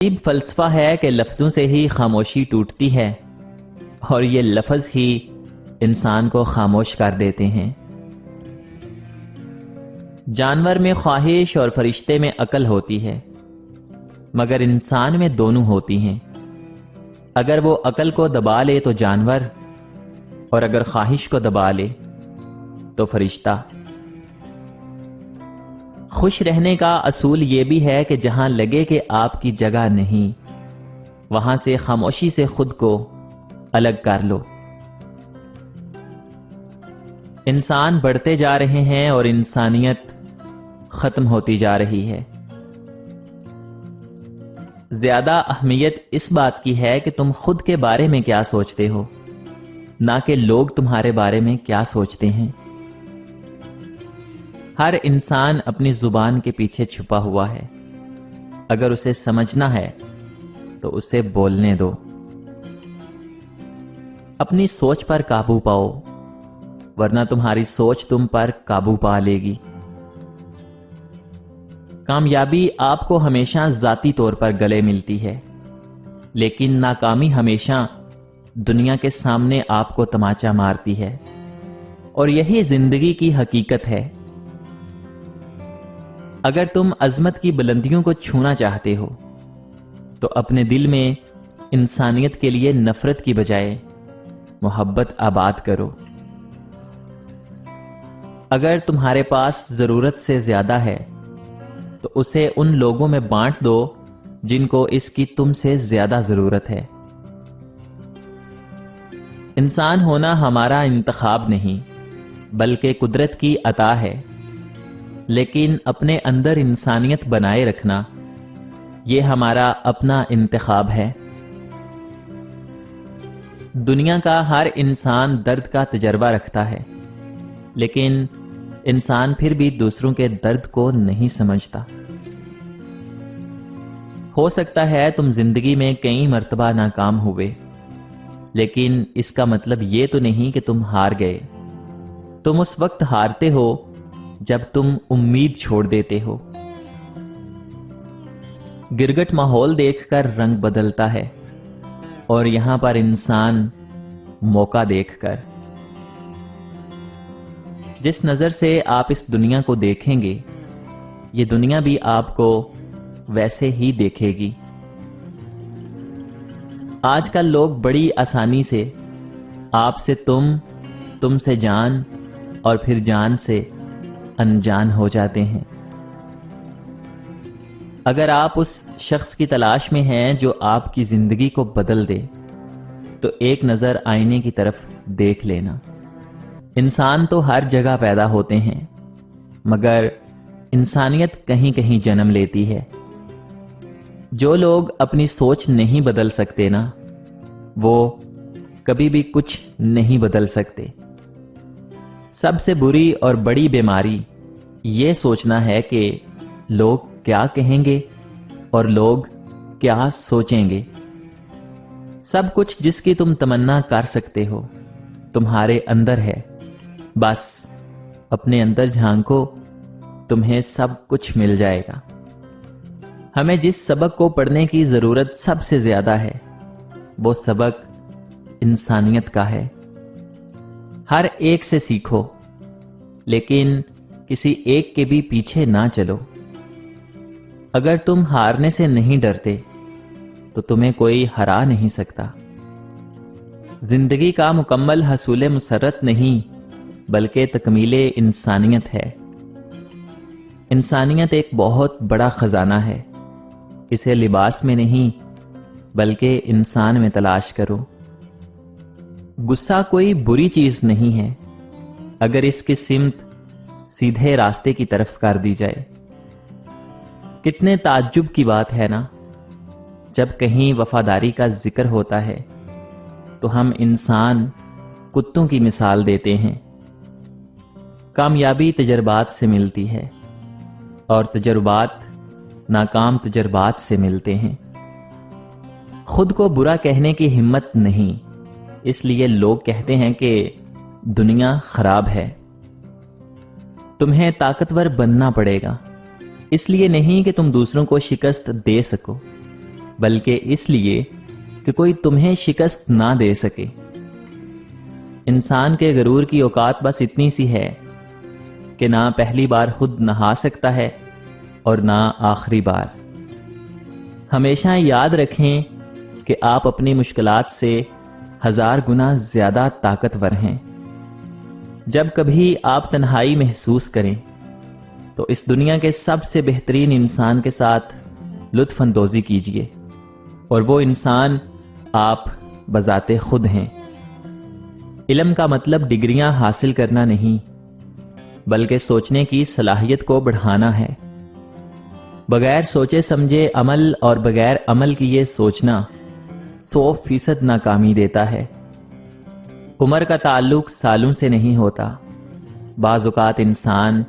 عجیب فلسفہ ہے کہ لفظوں سے ہی خاموشی ٹوٹتی ہے اور یہ لفظ ہی انسان کو خاموش کر دیتے ہیں۔ جانور میں خواہش اور فرشتے میں عقل ہوتی ہے، مگر انسان میں دونوں ہوتی ہیں۔ اگر وہ عقل کو دبا لے تو جانور، اور اگر خواہش کو دبا لے تو فرشتہ۔ خوش رہنے کا اصول یہ بھی ہے کہ جہاں لگے کہ آپ کی جگہ نہیں، وہاں سے خاموشی سے خود کو الگ کر لو۔ انسان بڑھتے جا رہے ہیں اور انسانیت ختم ہوتی جا رہی ہے۔ زیادہ اہمیت اس بات کی ہے کہ تم خود کے بارے میں کیا سوچتے ہو، نہ کہ لوگ تمہارے بارے میں کیا سوچتے ہیں۔ ہر انسان اپنی زبان کے پیچھے چھپا ہوا ہے۔ اگر اسے سمجھنا ہے تو اسے بولنے دو۔ اپنی سوچ پر قابو پاؤ، ورنہ تمہاری سوچ تم پر قابو پا لے گی۔ کامیابی آپ کو ہمیشہ ذاتی طور پر گلے ملتی ہے، لیکن ناکامی ہمیشہ دنیا کے سامنے آپ کو تماچا مارتی ہے، اور یہی زندگی کی حقیقت ہے۔ اگر تم عظمت کی بلندیوں کو چھونا چاہتے ہو تو اپنے دل میں انسانیت کے لیے نفرت کی بجائے محبت آباد کرو۔ اگر تمہارے پاس ضرورت سے زیادہ ہے تو اسے ان لوگوں میں بانٹ دو جن کو اس کی تم سے زیادہ ضرورت ہے۔ انسان ہونا ہمارا انتخاب نہیں، بلکہ قدرت کی عطا ہے، لیکن اپنے اندر انسانیت بنائے رکھنا یہ ہمارا اپنا انتخاب ہے۔ دنیا کا ہر انسان درد کا تجربہ رکھتا ہے، لیکن انسان پھر بھی دوسروں کے درد کو نہیں سمجھتا۔ ہو سکتا ہے تم زندگی میں کئی مرتبہ ناکام ہوئے، لیکن اس کا مطلب یہ تو نہیں کہ تم ہار گئے۔ تم اس وقت ہارتے ہو جب تم امید چھوڑ دیتے ہو۔ گرگٹ ماحول دیکھ کر رنگ بدلتا ہے، اور یہاں پر انسان موقع دیکھ کر۔ جس نظر سے آپ اس دنیا کو دیکھیں گے، یہ دنیا بھی آپ کو ویسے ہی دیکھے گی۔ آج کل لوگ بڑی آسانی سے آپ سے تم سے جان، اور پھر جان سے انجان ہو جاتے ہیں۔ اگر آپ اس شخص کی تلاش میں ہیں جو آپ کی زندگی کو بدل دے، تو ایک نظر آئینے کی طرف دیکھ لینا۔ انسان تو ہر جگہ پیدا ہوتے ہیں، مگر انسانیت کہیں کہیں جنم لیتی ہے۔ جو لوگ اپنی سوچ نہیں بدل سکتے نا، وہ کبھی بھی کچھ نہیں بدل سکتے۔ سب سے بری اور بڑی بیماری یہ سوچنا ہے کہ لوگ کیا کہیں گے اور لوگ کیا سوچیں گے۔ سب کچھ جس کی تم تمنا کر سکتے ہو تمہارے اندر ہے، بس اپنے اندر جھانکو، تمہیں سب کچھ مل جائے گا۔ ہمیں جس سبق کو پڑھنے کی ضرورت سب سے زیادہ ہے، وہ سبق انسانیت کا ہے۔ ہر ایک سے سیکھو، لیکن کسی ایک کے بھی پیچھے نہ چلو۔ اگر تم ہارنے سے نہیں ڈرتے تو تمہیں کوئی ہرا نہیں سکتا۔ زندگی کا مکمل حصول مسرت نہیں، بلکہ تکمیل انسانیت ہے۔ انسانیت ایک بہت بڑا خزانہ ہے، اسے لباس میں نہیں بلکہ انسان میں تلاش کرو۔ غصہ کوئی بری چیز نہیں ہے اگر اس کی سمت سیدھے راستے کی طرف کر دی جائے۔ کتنے تعجب کی بات ہے نا، جب کہیں وفاداری کا ذکر ہوتا ہے تو ہم انسان کتوں کی مثال دیتے ہیں۔ کامیابی تجربات سے ملتی ہے، اور تجربات ناکام تجربات سے ملتے ہیں۔ خود کو برا کہنے کی ہمت نہیں، اس لیے لوگ کہتے ہیں کہ دنیا خراب ہے۔ تمہیں طاقتور بننا پڑے گا، اس لیے نہیں کہ تم دوسروں کو شکست دے سکو، بلکہ اس لیے کہ کوئی تمہیں شکست نہ دے سکے۔ انسان کے غرور کی اوقات بس اتنی سی ہے کہ نہ پہلی بار خود نہا سکتا ہے اور نہ آخری بار۔ ہمیشہ یاد رکھیں کہ آپ اپنی مشکلات سے 1000 گنا زیادہ طاقتور ہیں۔ جب کبھی آپ تنہائی محسوس کریں تو اس دنیا کے سب سے بہترین انسان کے ساتھ لطف اندوزی کیجیے، اور وہ انسان آپ بذات خود ہیں۔ علم کا مطلب ڈگریاں حاصل کرنا نہیں، بلکہ سوچنے کی صلاحیت کو بڑھانا ہے۔ بغیر سوچے سمجھے عمل اور بغیر عمل کی یہ سوچنا 100% ناکامی دیتا ہے۔ عمر کا تعلق سالوں سے نہیں ہوتا۔ بعض اوقات انسان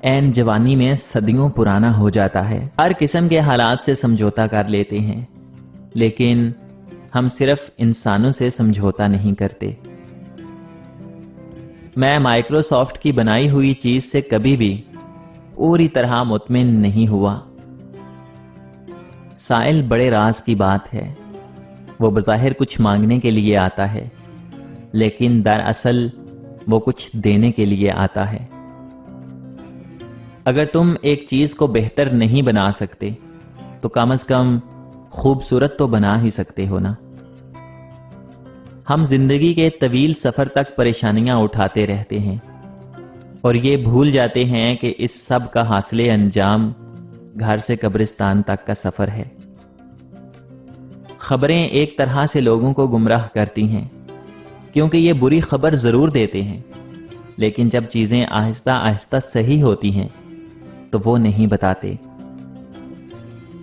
عین جوانی میں صدیوں پرانا ہو جاتا ہے۔ ہر قسم کے حالات سے سمجھوتا کر لیتے ہیں، لیکن ہم صرف انسانوں سے سمجھوتا نہیں کرتے۔ میں مائکروسافٹ کی بنائی ہوئی چیز سے کبھی بھی پوری طرح مطمئن نہیں ہوا۔ سائل بڑے راز کی بات ہے۔ وہ بظاہر کچھ مانگنے کے لیے آتا ہے، لیکن دراصل وہ کچھ دینے کے لیے آتا ہے۔ اگر تم ایک چیز کو بہتر نہیں بنا سکتے تو کم از کم خوبصورت تو بنا ہی سکتے ہو نا۔ ہم زندگی کے طویل سفر تک پریشانیاں اٹھاتے رہتے ہیں اور یہ بھول جاتے ہیں کہ اس سب کا حاصل انجام گھر سے قبرستان تک کا سفر ہے۔ خبریں ایک طرح سے لوگوں کو گمراہ کرتی ہیں، کیونکہ یہ بری خبر ضرور دیتے ہیں، لیکن جب چیزیں آہستہ آہستہ صحیح ہوتی ہیں تو وہ نہیں بتاتے۔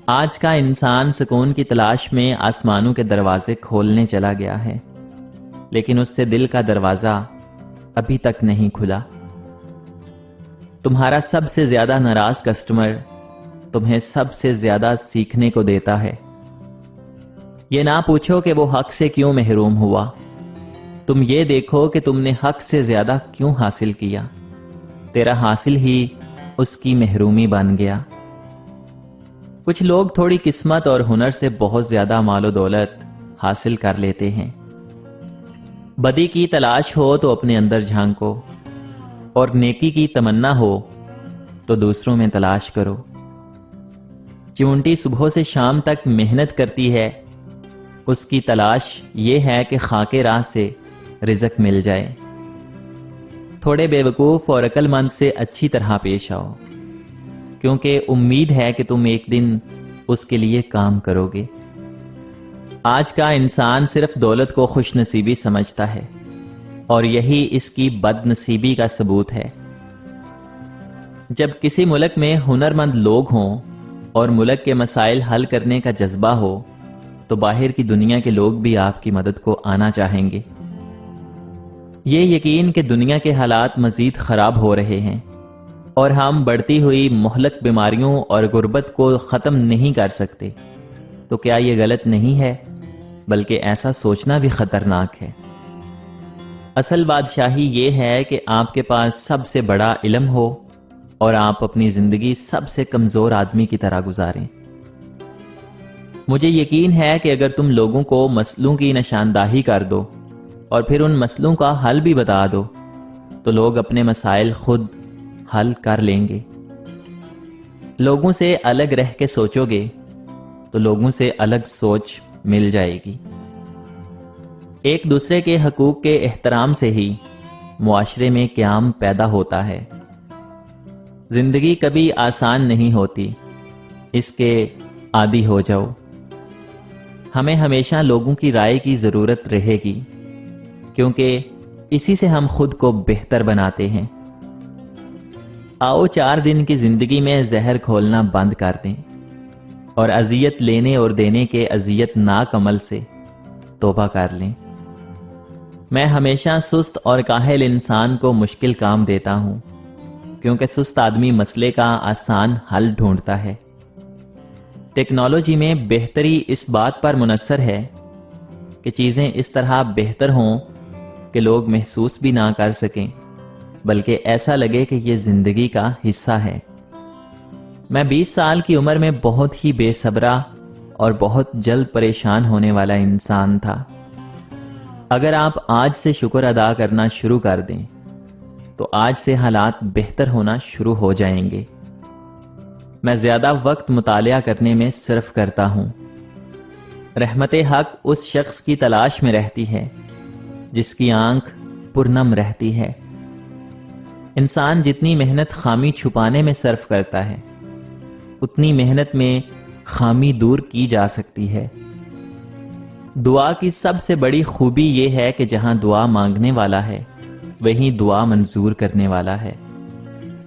آج کا انسان سکون کی تلاش میں آسمانوں کے دروازے کھولنے چلا گیا ہے، لیکن اس سے دل کا دروازہ ابھی تک نہیں کھلا۔ تمہارا سب سے زیادہ ناراض کسٹمر تمہیں سب سے زیادہ سیکھنے کو دیتا ہے۔ یہ نہ پوچھو کہ وہ حق سے کیوں محروم ہوا، تم یہ دیکھو کہ تم نے حق سے زیادہ کیوں حاصل کیا۔ تیرا حاصل ہی اس کی محرومی بن گیا۔ کچھ لوگ تھوڑی قسمت اور ہنر سے بہت زیادہ مال و دولت حاصل کر لیتے ہیں۔ بدی کی تلاش ہو تو اپنے اندر جھانکو، اور نیکی کی تمنا ہو تو دوسروں میں تلاش کرو۔ چونٹی صبح سے شام تک محنت کرتی ہے، اس کی تلاش یہ ہے کہ خاک راہ سے رزق مل جائے۔ تھوڑے بیوقوف اور عقل مند سے اچھی طرح پیش آؤ، کیونکہ امید ہے کہ تم ایک دن اس کے لیے کام کرو گے۔ آج کا انسان صرف دولت کو خوش نصیبی سمجھتا ہے، اور یہی اس کی بد نصیبی کا ثبوت ہے۔ جب کسی ملک میں ہنرمند لوگ ہوں اور ملک کے مسائل حل کرنے کا جذبہ ہو تو باہر کی دنیا کے لوگ بھی آپ کی مدد کو آنا چاہیں گے۔ یہ یقین کہ دنیا کے حالات مزید خراب ہو رہے ہیں اور ہم بڑھتی ہوئی مہلک بیماریوں اور غربت کو ختم نہیں کر سکتے، تو کیا یہ غلط نہیں ہے؟ بلکہ ایسا سوچنا بھی خطرناک ہے۔ اصل بادشاہی یہ ہے کہ آپ کے پاس سب سے بڑا علم ہو اور آپ اپنی زندگی سب سے کمزور آدمی کی طرح گزاریں۔ مجھے یقین ہے کہ اگر تم لوگوں کو مسئلوں کی نشاندہی کر دو اور پھر ان مسئلوں کا حل بھی بتا دو تو لوگ اپنے مسائل خود حل کر لیں گے۔ لوگوں سے الگ رہ کے سوچو گے تو لوگوں سے الگ سوچ مل جائے گی۔ ایک دوسرے کے حقوق کے احترام سے ہی معاشرے میں قیام پیدا ہوتا ہے۔ زندگی کبھی آسان نہیں ہوتی، اس کے عادی ہو جاؤ۔ ہمیں ہمیشہ لوگوں کی رائے کی ضرورت رہے گی، کیونکہ اسی سے ہم خود کو بہتر بناتے ہیں۔ آؤ 4 دن کی زندگی میں زہر کھولنا بند کر دیں اور اذیت لینے اور دینے کے اذیت ناک عمل سے توبہ کر لیں۔ میں ہمیشہ سست اور کاہل انسان کو مشکل کام دیتا ہوں، کیونکہ سست آدمی مسئلے کا آسان حل ڈھونڈتا ہے۔ ٹیکنالوجی میں بہتری اس بات پر منحصر ہے کہ چیزیں اس طرح بہتر ہوں کہ لوگ محسوس بھی نہ کر سکیں، بلکہ ایسا لگے کہ یہ زندگی کا حصہ ہے۔ میں 20 سال کی عمر میں بہت ہی بے صبرا اور بہت جلد پریشان ہونے والا انسان تھا۔ اگر آپ آج سے شکر ادا کرنا شروع کر دیں تو آج سے حالات بہتر ہونا شروع ہو جائیں گے۔ میں زیادہ وقت مطالعہ کرنے میں صرف کرتا ہوں۔ رحمت حق اس شخص کی تلاش میں رہتی ہے جس کی آنکھ پرنم رہتی ہے۔ انسان جتنی محنت خامی چھپانے میں صرف کرتا ہے اتنی محنت میں خامی دور کی جا سکتی ہے۔ دعا کی سب سے بڑی خوبی یہ ہے کہ جہاں دعا مانگنے والا ہے وہیں دعا منظور کرنے والا ہے۔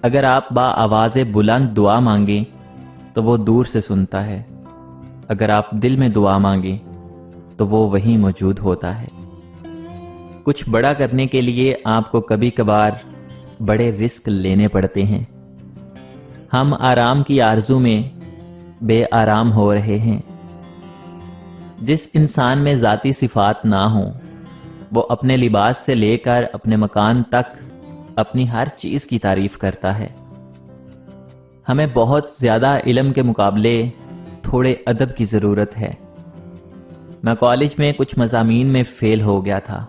اگر آپ با آواز بلند دعا مانگیں تو وہ دور سے سنتا ہے، اگر آپ دل میں دعا مانگیں تو وہ وہیں موجود ہوتا ہے۔ کچھ بڑا کرنے کے لیے آپ کو کبھی کبھار بڑے رسک لینے پڑتے ہیں۔ ہم آرام کی آرزو میں بے آرام ہو رہے ہیں۔ جس انسان میں ذاتی صفات نہ ہوں وہ اپنے لباس سے لے کر اپنے مکان تک اپنی ہر چیز کی تعریف کرتا ہے۔ ہمیں بہت زیادہ علم کے مقابلے تھوڑے ادب کی ضرورت ہے۔ میں کالج میں کچھ مضامین میں فیل ہو گیا تھا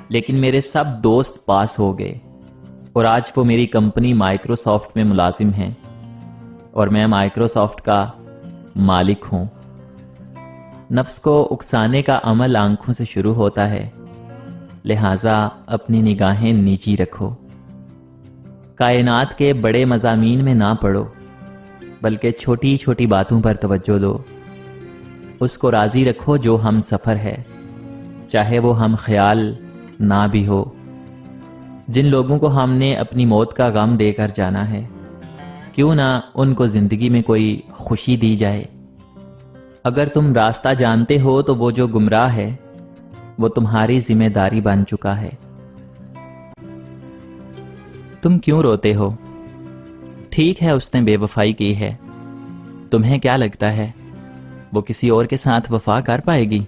لیکن میرے سب دوست پاس ہو گئے اور آج وہ میری کمپنی مائکروسافٹ میں ملازم ہیں اور میں مائکروسافٹ کا مالک ہوں۔ نفس کو اکسانے کا عمل آنکھوں سے شروع ہوتا ہے، لہٰذا اپنی نگاہیں نیچی رکھو۔ کائنات کے بڑے مضامین میں نہ پڑھو بلکہ چھوٹی چھوٹی باتوں پر توجہ دو۔ اس کو راضی رکھو جو ہم سفر ہے، چاہے وہ ہم خیال نہ بھی ہو۔ جن لوگوں کو ہم نے اپنی موت کا غم دے کر جانا ہے کیوں نہ ان کو زندگی میں کوئی خوشی دی جائے۔ اگر تم راستہ جانتے ہو تو وہ جو گمراہ ہے وہ تمہاری ذمہ داری بن چکا ہے۔ تم کیوں روتے ہو؟ ٹھیک ہے اس نے بے وفائی کی ہے، تمہیں کیا لگتا ہے وہ کسی اور کے ساتھ وفا کر پائے گی؟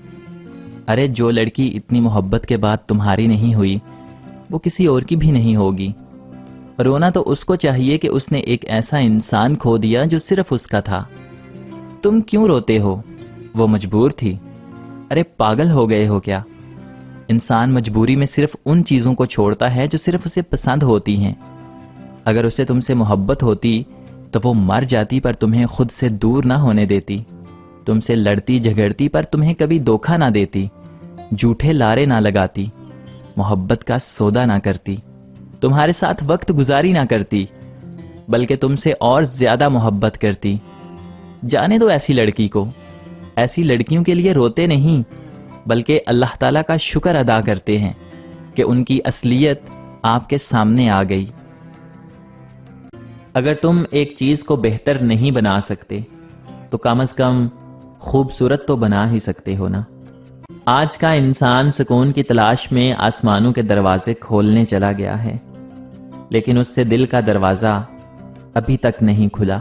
ارے جو لڑکی اتنی محبت کے بعد تمہاری نہیں ہوئی وہ کسی اور کی بھی نہیں ہوگی۔ رونا تو اس کو چاہیے کہ اس نے ایک ایسا انسان کھو دیا جو صرف اس کا تھا۔ تم کیوں روتے ہو؟ وہ مجبور تھی۔ ارے پاگل ہو گئے ہو کیا؟ انسان مجبوری میں صرف ان چیزوں کو چھوڑتا ہے جو صرف اسے پسند ہوتی ہیں۔ اگر اسے تم سے محبت ہوتی تو وہ مر جاتی پر تمہیں خود سے دور نہ ہونے دیتی، تم سے لڑتی جھگڑتی پر تمہیں کبھی دھوکہ نہ دیتی، جھوٹے لارے نہ لگاتی، محبت کا سودا نہ کرتی، تمہارے ساتھ وقت گزاری نہ کرتی بلکہ تم سے اور زیادہ محبت کرتی۔ جانے دو ایسی لڑکی کو۔ ایسی لڑکیوں کے لیے روتے نہیں بلکہ اللہ تعالیٰ کا شکر ادا کرتے ہیں کہ ان کی اصلیت آپ کے سامنے آ گئی۔ اگر تم ایک چیز کو بہتر نہیں بنا سکتے تو کم از کم خوبصورت تو بنا ہی سکتے ہو نا۔ آج کا انسان سکون کی تلاش میں آسمانوں کے دروازے کھولنے چلا گیا ہے لیکن اس سے دل کا دروازہ ابھی تک نہیں کھلا۔